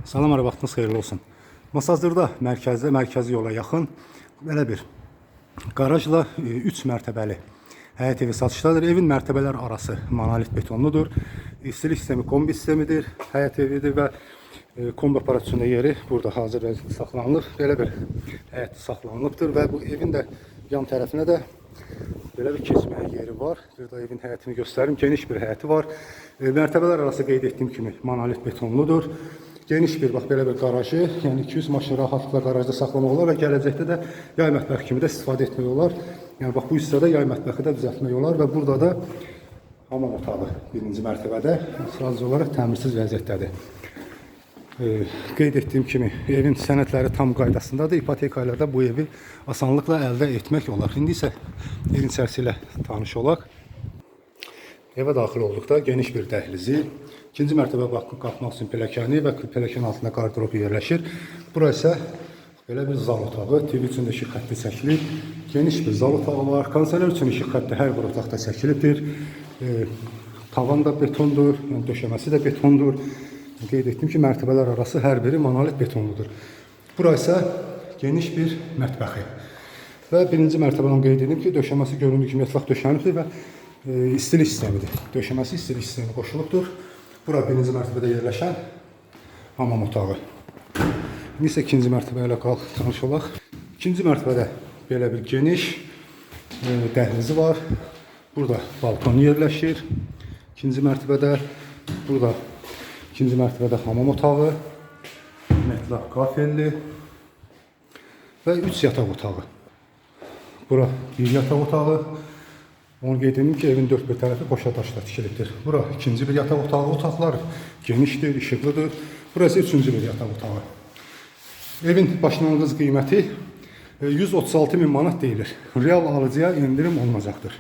Salam, vaxtınız xeyirli olsun. Masazırda mərkəzi yola yaxın belə bir qarajla 3 mərtəbəli həyət evi satışdadır. Evin mərtəbələr arası monolit betonludur. İstilik sistemi kombi sistemidir. Həyət evidir və kombi operasyonu yeri burada hazır vəziyyətdə saxlanılır. Belə bir həyət saxlanılıbdır və bu evin də yan tərəfinə də belə bir keçməyə yeri var. Burada evin həyətini göstərim. Geniş bir həyəti var. Mərtəbələr arası qeyd etdiyim kimi monolit betonludur. Geniş bir, bax belə bir qarajı, yəni 200 maşın rahatlıqla qarajda saxlamaq olar və gələcəkdə də yay mətbəxi kimi də istifadə etmək olar. Yəni bax bu hissədə yay mətbəxi də düzəltmək olar və burada da hamam otağı birinci mərtəbədə sadəcə olaraq təmirsiz vəziyyətdədir. Qeyd etdiyim kimi evin sənədləri tam qaydasındadır. İpoteka ilə də bu evi asanlıqla əldə etmək olar. İndi isə evin içərisi ilə tanış olaq. Evə daxil olduqda geniş bir dəhlizi, ikinci mərtəbə qalxmaq üçün pilləkəni və pilləkənin altında qardırop yerləşir. Bura isə belə bir zal otağı, TV üçün də işıq xətti çəkilib. Geniş bir zal otağı var. Kondisioner üçün işıq xətti hər bir otaqda çəkilibdir. Tavan da betondur, yəni döşəməsi də betondur. Qeyd etdim ki, mərtəbələr arası hər biri monolit betonludur. Bura isə geniş bir mətbəxi. Və birinci mərtəbədən qeyd edim ki, döşəməsi göründüyü kimi etlaq döşənibdir və istilik sistemidir. Döşəməsi istilik sistemi qoşulubdur. Bura birinci mərtəbədə yerləşən hamam otağı. İndi isə ikinci mərtəbə ilə tanış olaq. İkinci mərtəbədə belə bir geniş dəhlizi var. Burada balkon yerləşir. İkinci mərtəbədə hamam otağı, mətlaq kafelli və 3 yataq otağı. Bura bir yataq otağı. Onu qeyd edim ki, evin dörd bir tərəfi qoşa daşla tikilibdir. Bura ikinci bir yataq otağı, otaqlar genişdir, işıqlıdır. Burası üçüncü bir yataq otağı. Evin başlanğıc qiyməti 136 min manat deyilir. Real alıcıya indirim olunacaqdır.